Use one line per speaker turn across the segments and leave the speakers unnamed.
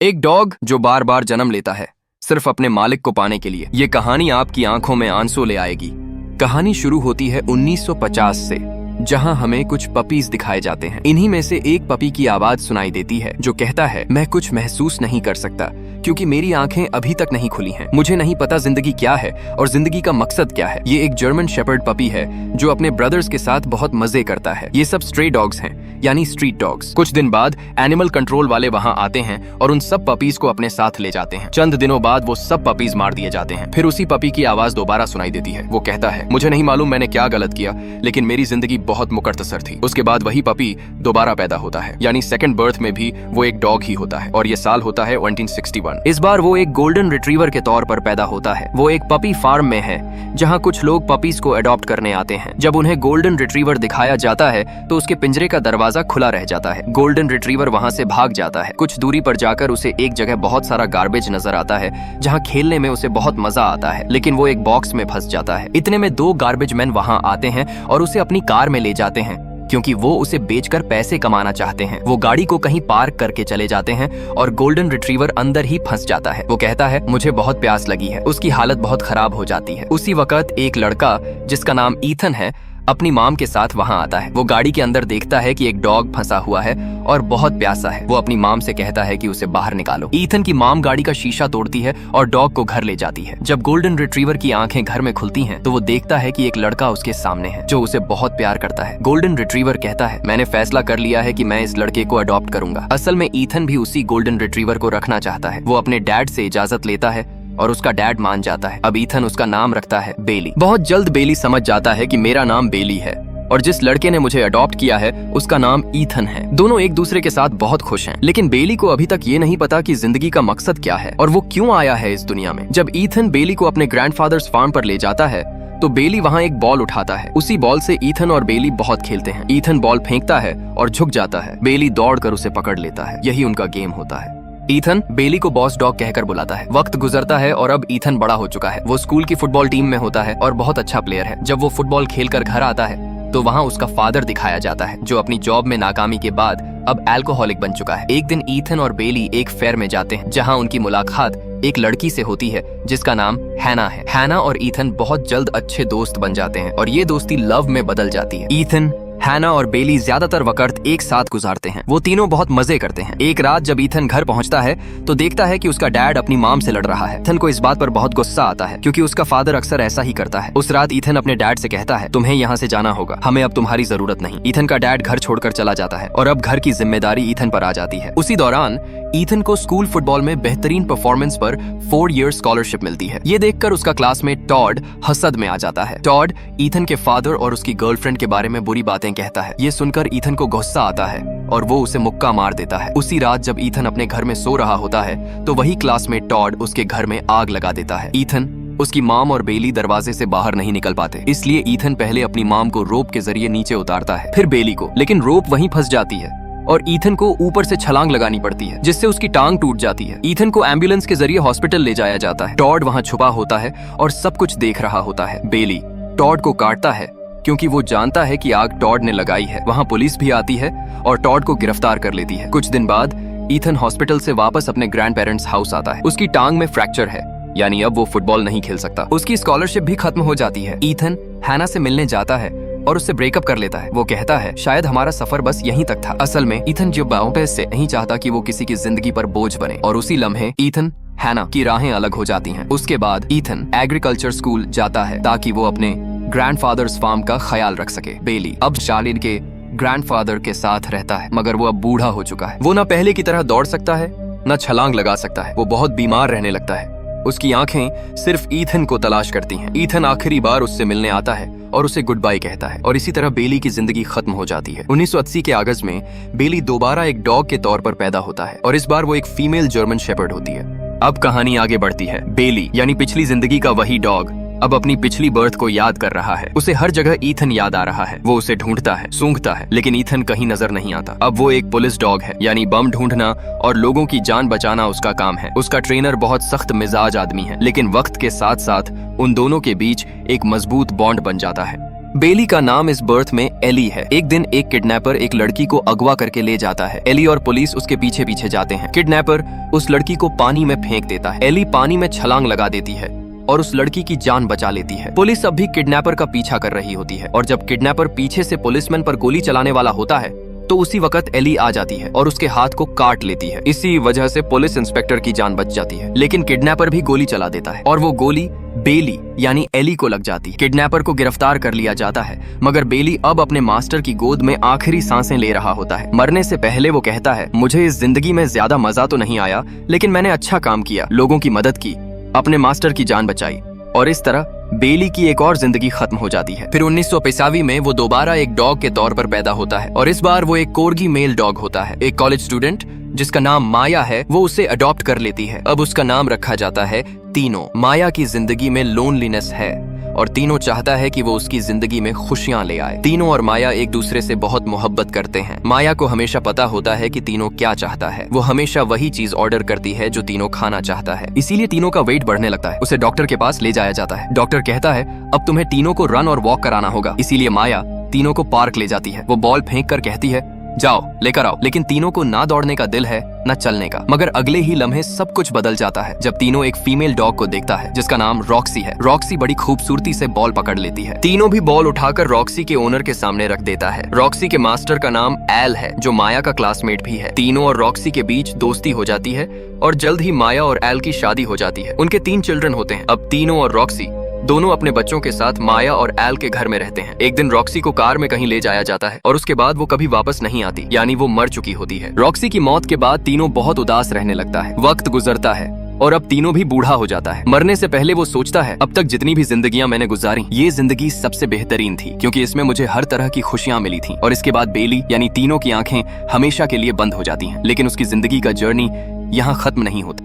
एक डॉग जो बार बार जन्म लेता है सिर्फ अपने मालिक को पाने के लिए। ये कहानी आपकी आंखों में आंसू ले आएगी। कहानी शुरू होती है 1950 से, जहां हमें कुछ पपीज दिखाए जाते हैं। इन्हीं में से एक पपी की आवाज सुनाई देती है जो कहता है, मैं कुछ महसूस नहीं कर सकता क्योंकि मेरी आंखें अभी तक नहीं खुली हैं। मुझे नहीं पता जिंदगी क्या है और जिंदगी का मकसद क्या है। ये एक जर्मन शेपर्ड पपी है जो अपने ब्रदर्स के साथ बहुत मजे करता है। ये सब स्ट्रे डॉग्स हैं, यानी स्ट्रीट डॉग्स। कुछ दिन बाद एनिमल कंट्रोल वाले वहां आते हैं और उन सब पपीज को अपने साथ ले जाते हैं। चंद दिनों बाद वो सब पपीज मार दिए जाते हैं। फिर उसी पपी की आवाज दोबारा सुनाई देती है। वो कहता है, मुझे नहीं मालूम मैंने क्या गलत किया, लेकिन मेरी जिंदगी बहुत मुकद्दर थी। उसके बाद वही पपी दोबारा पैदा होता है, यानी सेकंड बर्थ में भी वो एक डॉग ही होता है और ये साल होता है 1961। इस बार वो एक गोल्डन रिट्रीवर के तौर पर पैदा होता है। वो एक पपी फार्म में है जहां कुछ लोग पपीज को अडॉप्ट करने आते हैं। जब उन्हें गोल्डन रिट्रीवर दिखाया जाता है तो उसके पिंजरे का दरवाजा खुला रह जाता है। गोल्डन रिट्रीवर वहां से भाग जाता है। कुछ दूरी पर जाकर उसे एक जगह बहुत सारा गार्बेज नजर आता है जहां खेलने में उसे बहुत मजा आता है, लेकिन वो एक बॉक्स में फंस जाता है। इतने में दो गार्बेज मैन वहां आते हैं और उसे अपनी कार में ले जाते हैं क्योंकि वो उसे बेचकर पैसे कमाना चाहते हैं। वो गाड़ी को कहीं पार्क करके चले जाते हैं और गोल्डन रिट्रीवर अंदर ही फंस जाता है। वो कहता है, मुझे बहुत प्यास लगी है। उसकी हालत बहुत खराब हो जाती है। उसी वक्त एक लड़का जिसका नाम ईथन है अपनी मॉम के साथ वहां आता है। वो गाड़ी के अंदर देखता है कि एक डॉग फंसा हुआ है और बहुत प्यासा है। वो अपनी मॉम से कहता है कि उसे बाहर निकालो। ईथन की मॉम गाड़ी का शीशा तोड़ती है और डॉग को घर ले जाती है। जब गोल्डन रिट्रीवर की आंखें घर में खुलती हैं, तो वो देखता है कि एक लड़का उसके सामने है जो उसे बहुत प्यार करता है। गोल्डन रिट्रीवर कहता है, मैंने फैसला कर लिया है कि मैं इस लड़के को अडॉप्ट करूंगा। असल में ईथन भी उसी गोल्डन रिट्रीवर को रखना चाहता है। वो अपने डैड से इजाजत लेता है और उसका डैड मान जाता है। अब ईथन उसका नाम रखता है बेली। बहुत जल्द बेली समझ जाता है कि मेरा नाम बेली है और जिस लड़के ने मुझे अडॉप्ट किया है उसका नाम ईथन है। दोनों एक दूसरे के साथ बहुत खुश हैं, लेकिन बेली को अभी तक ये नहीं पता कि जिंदगी का मकसद क्या है और वो क्यों आया है इस दुनिया में। जब ईथन बेली को अपने ग्रैंडफादर्स फार्म पर ले जाता है तो बेली वहाँ एक बॉल उठाता है। उसी बॉल से ईथन और बेली बहुत खेलते हैं। ईथन बॉल फेंकता है और झुक जाता है। बेली दौड़कर उसे पकड़ लेता है। यही उनका गेम होता है। ईथन बेली को बॉस डॉग कहकर बुलाता है। वक्त गुजरता है और अब ईथन बड़ा हो चुका है। वो स्कूल की फुटबॉल टीम में होता है और बहुत अच्छा प्लेयर है। जब वो फुटबॉल खेलकर घर आता है तो वहाँ उसका फादर दिखाया जाता है जो अपनी जॉब में नाकामी के बाद अब अल्कोहलिक बन चुका है। एक दिन ईथन और बेली एक फेयर में जाते हैं जहाँ उनकी मुलाकात एक लड़की से होती है जिसका नाम हैना है। हैना और ईथन बहुत जल्द अच्छे दोस्त बन जाते हैं और ये दोस्ती लव में बदल जाती है। ईथन, हैना और बेली ज्यादातर वक्त एक साथ गुजारते हैं। वो तीनों बहुत मजे करते हैं। एक रात जब ईथन घर पहुंचता है तो देखता है कि उसका डैड अपनी मॉम से लड़ रहा है। ईथन को इस बात पर बहुत गुस्सा आता है क्योंकि उसका फादर अक्सर ऐसा ही करता है। उस रात ईथन अपने डैड से कहता है, तुम्हें यहाँ से जाना होगा, हमें अब तुम्हारी जरूरत नहीं। ईथन का डैड घर छोड़कर चला जाता है और अब घर की जिम्मेदारी ईथन पर आ जाती है। उसी दौरान ईथन को स्कूल फुटबॉल में बेहतरीन परफॉर्मेंस पर 4 ईयर स्कॉलरशिप मिलती है। ये देखकर उसका क्लासमेट टॉड हसद में आ जाता है। टॉड ईथन के फादर और उसकी गर्लफ्रेंड के बारे में बुरी बातें कहता है। ये सुनकर ईथन को गुस्सा आता है और वो उसे मुक्का मार देता है। उसी रात जब ईथन अपने घर में सो रहा होता है तो वही क्लासमेट टॉड उसके घर में आग लगा देता है। ईथन, उसकी मॉम और बेली दरवाजे से बाहर नहीं निकल पाते, इसलिए ईथन पहले अपनी मॉम को रोप के जरिए नीचे उतारता है, फिर बेली को, लेकिन रोप वहीं फंस जाती है और ईथन को ऊपर से छलांग लगानी पड़ती है जिससे उसकी टांग टूट जाती है। ईथन को एम्बुलेंस के जरिए हॉस्पिटल ले जाया जाता है। टॉड वहाँ छुपा होता है और सब कुछ देख रहा होता है। बेली टॉड को काटता है क्योंकि वो जानता है कि आग टॉड ने लगाई है। वहाँ पुलिस भी आती है और टॉड को गिरफ्तार कर लेती है। कुछ दिन बाद ईथन हॉस्पिटल से वापस अपने ग्रैंड पेरेंट्स हाउस आता है। उसकी टांग में फ्रैक्चर है, यानी अब वो फुटबॉल नहीं खेल सकता। उसकी स्कॉलरशिप भी खत्म हो जाती है। ईथन हैना से मिलने जाता है और उससे ब्रेकअप कर लेता है। वो कहता है, शायद हमारा सफर बस यहीं तक था। असल में ईथन जो बायों से नहीं चाहता कि वो किसी की जिंदगी पर बोझ बने और उसी लम्हे ईथन हैना की राहें अलग हो जाती हैं। उसके बाद ईथन एग्रीकल्चर स्कूल जाता है ताकि वो अपने ग्रैंडफादर्स फार्म का ख्याल रख सके। बेली अब शालिन के ग्रैंडफादर के साथ रहता है, मगर वो अब बूढ़ा हो चुका है। वो न पहले की तरह दौड़ सकता है न छलांग लगा सकता है। वो बहुत बीमार रहने लगता है। उसकी आंखें सिर्फ ईथन को तलाश करती हैं। ईथन आखिरी बार उससे मिलने आता है और उसे गुड बाय कहता है और इसी तरह बेली की जिंदगी खत्म हो जाती है। 1980 के अगस्त में बेली दोबारा एक डॉग के तौर पर पैदा होता है और इस बार वो एक फीमेल जर्मन शेपर्ड होती है। अब कहानी आगे बढ़ती है। बेली यानी पिछली जिंदगी का वही डॉग अब अपनी पिछली बर्थ को याद कर रहा है। उसे हर जगह ईथन याद आ रहा है। वो उसे ढूंढता है, सूंघता है, लेकिन ईथन कहीं नजर नहीं आता। अब वो एक पुलिस डॉग है, यानी बम ढूंढना और लोगों की जान बचाना उसका काम है। उसका ट्रेनर बहुत सख्त मिजाज आदमी है, लेकिन वक्त के साथ साथ उन दोनों के बीच एक मजबूत बॉन्ड बन जाता है। बेली का नाम इस बर्थ में एली है। एक दिन एक किडनैपर एक लड़की को अगवा करके ले जाता है। एली और पुलिस उसके पीछे पीछे जाते हैं। किडनैपर उस लड़की को पानी में फेंक देता है। एली पानी में छलांग लगा देती है और उस लड़की की जान बचा लेती है। पुलिस अब भी किडनैपर का पीछा कर रही होती है और जब किडनैपर पीछे से पुलिसमैन पर गोली चलाने वाला होता है तो उसी वक्त एली आ जाती है और उसके हाथ को काट लेती है। इसी वजह से पुलिस इंस्पेक्टर की जान बच जाती है, लेकिन किडनैपर भी गोली चला देता है और वो गोली बेली यानी एली को लग जाती है। किडनैपर को गिरफ्तार कर लिया जाता है, मगर बेली अब अपने मास्टर की गोद में आखिरी सांसें ले रहा होता है। मरने से पहले वो कहता है, मुझे इस जिंदगी में ज्यादा मजा तो नहीं आया, लेकिन मैंने अच्छा काम किया, लोगों की मदद की, अपने मास्टर की जान बचाई। और इस तरह बेली की एक और जिंदगी खत्म हो जाती है। फिर 1985 में वो दोबारा एक डॉग के तौर पर पैदा होता है और इस बार वो एक कोर्गी मेल डॉग होता है। एक कॉलेज स्टूडेंट जिसका नाम माया है वो उसे अडॉप्ट कर लेती है। अब उसका नाम रखा जाता है तीनो। माया की जिंदगी में लोनलीनेस है और तीनो चाहता है कि वो उसकी जिंदगी में खुशियां ले आए। तीनो और माया एक दूसरे से बहुत मोहब्बत करते हैं। माया को हमेशा पता होता है कि तीनो क्या चाहता है। वो हमेशा वही चीज ऑर्डर करती है जो तीनो खाना चाहता है। इसीलिए तीनो का वेट बढ़ने लगता है। उसे डॉक्टर के पास ले जाया जाता है। डॉक्टर कहता है अब तुम्हें तीनो को रन और वॉक कराना होगा। इसीलिए माया तीनो को पार्क ले जाती है। वो बॉल फेंक कर कहती है जाओ लेकर आओ, लेकिन तीनों को ना दौड़ने का दिल है न चलने का। मगर अगले ही लम्हे सब कुछ बदल जाता है जब तीनों एक फीमेल डॉग को देखता है जिसका नाम रॉक्सी है। रॉक्सी बड़ी खूबसूरती से बॉल पकड़ लेती है। तीनों भी बॉल उठाकर रॉक्सी के ओनर के सामने रख देता है। रॉक्सी के मास्टर का नाम एल है जो माया का क्लासमेट भी है। तीनों और रॉक्सी के बीच दोस्ती हो जाती है और जल्द ही माया और एल की शादी हो जाती है। उनके 3 चिल्ड्रन होते हैं। अब तीनों और रॉक्सी दोनों अपने बच्चों के साथ माया और एल के घर में रहते हैं। एक दिन रॉक्सी को कार में कहीं ले जाया जाता है और उसके बाद वो कभी वापस नहीं आती, यानी वो मर चुकी होती है। रॉक्सी की मौत के बाद तीनों बहुत उदास रहने लगता है। वक्त गुजरता है और अब तीनों भी बूढ़ा हो जाता है। मरने से पहले वो सोचता है अब तक जितनी भी जिंदगियां मैंने गुजारी ये जिंदगी सबसे बेहतरीन थी, क्योंकि इसमें मुझे हर तरह की खुशियां मिली थी। और इसके बाद बेली यानी तीनों की आंखें हमेशा के लिए बंद हो जाती हैं। लेकिन उसकी जिंदगी का जर्नी यहाँ खत्म नहीं होता।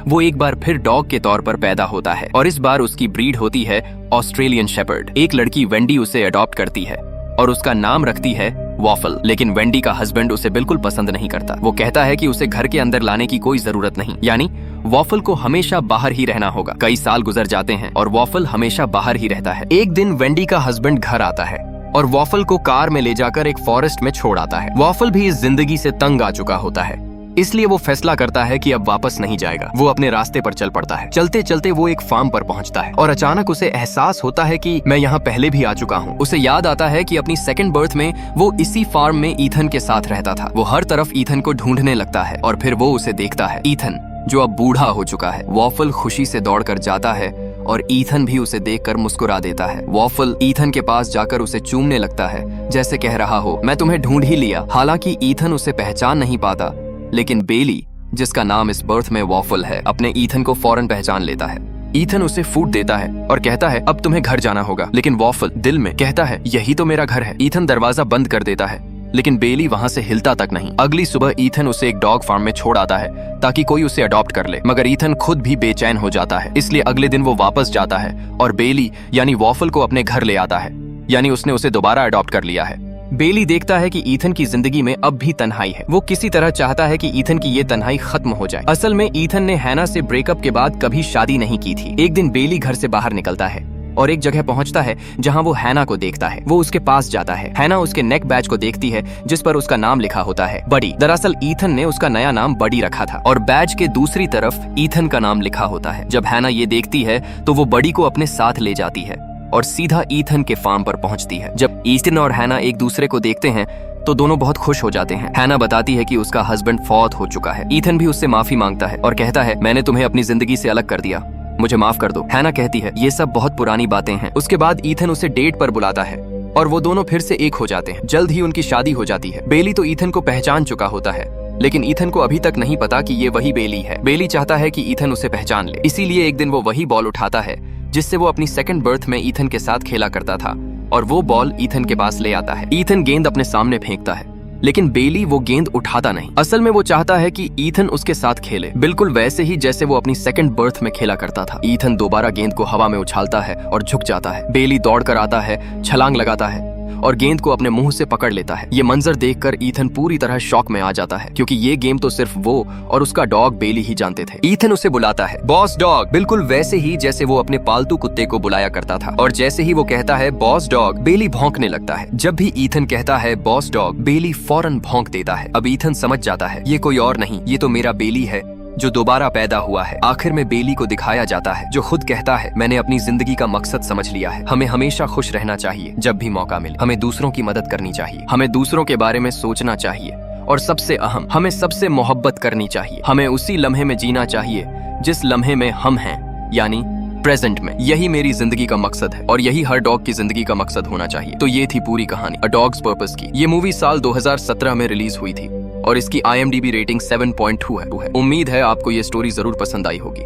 वो एक बार फिर डॉग के तौर पर पैदा होता है और इस बार उसकी ब्रीड होती है ऑस्ट्रेलियन शेपर्ड। एक लड़की वेंडी उसे अडॉप्ट करती है और उसका नाम रखती है वॉफल। लेकिन वेंडी का हस्बैंड उसे बिल्कुल पसंद नहीं करता। वो कहता है कि उसे घर के अंदर लाने की कोई जरूरत नहीं, यानी वॉफल को हमेशा बाहर ही रहना होगा। कई साल गुजर जाते हैं और वॉफल हमेशा बाहर ही रहता है। एक दिन वेंडी का हस्बैंड घर आता है और वॉफल को कार में ले जाकर एक फॉरेस्ट में छोड़ आता है। वॉफल भी इस जिंदगी से तंग आ चुका होता है, इसलिए वो फैसला करता है कि अब वापस नहीं जाएगा। वो अपने रास्ते पर चल पड़ता है। चलते चलते वो एक फार्म पर पहुंचता है और अचानक उसे एहसास होता है कि मैं यहाँ पहले भी आ चुका हूँ। उसे याद आता है कि अपनी सेकंड बर्थ में वो इसी फार्म में ईथन के साथ रहता था। वो हर तरफ ईथन को ढूंढने लगता है और फिर वो उसे देखता है, ईथन जो अब बूढ़ा हो चुका है। वॉफल खुशी से दौड़कर जाता है और ईथन भी उसे देखकर मुस्कुरा देता है। वॉफल ईथन के पास जाकर उसे चूमने लगता है, जैसे कह रहा हो मैं तुम्हें ढूंढ ही लिया। हालांकि ईथन उसे पहचान नहीं पाता, लेकिन बेली जिसका नाम इस बर्थ में वॉफल है अपने ईथन को फौरन पहचान लेता है। ईथन उसे फूट देता है और कहता है अब तुम्हें घर जाना होगा, लेकिन वॉफल दिल में कहता है यही तो मेरा घर है। ईथन दरवाजा बंद कर देता है, लेकिन बेली वहां से हिलता तक नहीं। अगली सुबह ईथन उसे एक डॉग फार्म में छोड़ आता है ताकि कोई उसे अडॉप्ट कर ले, मगर ईथन खुद भी बेचैन हो जाता है। इसलिए अगले दिन वो वापस जाता है और बेली यानी वॉफल को अपने घर ले आता है, यानी उसने उसे दोबारा अडॉप्ट कर लिया है। बेली देखता है कि ईथन की जिंदगी में अब भी तन्हाई है। वो किसी तरह चाहता है कि ईथन की ये तन्हाई खत्म हो जाए। असल में ईथन ने हैना से ब्रेकअप के बाद कभी शादी नहीं की थी। एक दिन बेली घर से बाहर निकलता है और एक जगह पहुंचता है जहां वो हैना को देखता है। वो उसके पास जाता है। हैना उसके नेक बैज को देखती है जिस पर उसका नाम लिखा होता है बडी। दरअसल ईथन ने उसका नया नाम बडी रखा था और बैज के दूसरी तरफ ईथन का नाम लिखा होता है। जब हैना ये देखती है तो वो बडी को अपने साथ ले जाती है और सीधा ईथन के फार्म पर पहुंचती है। जब ईथन और हैना एक दूसरे को देखते हैं तो दोनों बहुत खुश हो जाते हैं। हैना बताती है कि उसका हस्बैंड फौत हो चुका है। ईथन भी उससे माफी मांगता है और कहता है मैंने तुम्हें अपनी जिंदगी से अलग कर दिया, मुझे माफ कर दो। हैना कहती है ये सब बहुत पुरानी बातें हैं। उसके बाद ईथन उसे डेट पर बुलाता है और वो दोनों फिर से एक हो जाते हैं। जल्द ही उनकी शादी हो जाती है। बेली तो ईथन को पहचान चुका होता है, लेकिन ईथन को अभी तक नहीं पता कि ये वही बेली है। बेली चाहता है कि ईथन उसे पहचान ले, इसीलिए एक दिन वो वही बॉल उठाता है जिससे वो अपनी सेकंड बर्थ में ईथन के साथ खेला करता था और वो बॉल ईथन के पास ले आता है। ईथन गेंद अपने सामने फेंकता है, लेकिन बेली वो गेंद उठाता नहीं। असल में वो चाहता है कि ईथन उसके साथ खेले, बिल्कुल वैसे ही जैसे वो अपनी सेकंड बर्थ में खेला करता था। ईथन दोबारा गेंद को हवा में उछालता है और झुक जाता है। बेली दौड़ कर आता है, छलांग लगाता है और गेंद को अपने मुंह से पकड़ लेता है। ये मंजर देखकर ईथन पूरी तरह शॉक में आ जाता है, क्योंकि ये गेम तो सिर्फ वो और उसका डॉग बेली ही जानते थे। ईथन उसे बुलाता है बॉस डॉग, बिल्कुल वैसे ही जैसे वो अपने पालतू कुत्ते को बुलाया करता था। और जैसे ही वो कहता है बॉस डॉग, बेली भौंकने लगता है। जब भी ईथन कहता है बॉस डॉग, बेली फौरन भौंक देता है। अब ईथन समझ जाता है ये कोई और नहीं, ये तो मेरा बेली है जो दोबारा पैदा हुआ है। आखिर में बेली को दिखाया जाता है, जो खुद कहता है मैंने अपनी जिंदगी का मकसद समझ लिया है। हमें हमेशा खुश रहना चाहिए जब भी मौका मिले। हमें दूसरों की मदद करनी चाहिए, हमें दूसरों के बारे में सोचना चाहिए, और सबसे अहम, हमें सबसे मोहब्बत करनी चाहिए। हमें उसी लम्हे में जीना चाहिए जिस लम्हे में हम हैं, यानी प्रेजेंट में। यही मेरी जिंदगी का मकसद है और यही हर डॉग की जिंदगी का मकसद होना चाहिए। तो ये थी पूरी कहानी अ डॉग्स पर्पस की। ये मूवी साल 2017 में रिलीज हुई थी और इसकी IMDb रेटिंग 7.2 है। उम्मीद है आपको ये स्टोरी जरूर पसंद आई होगी।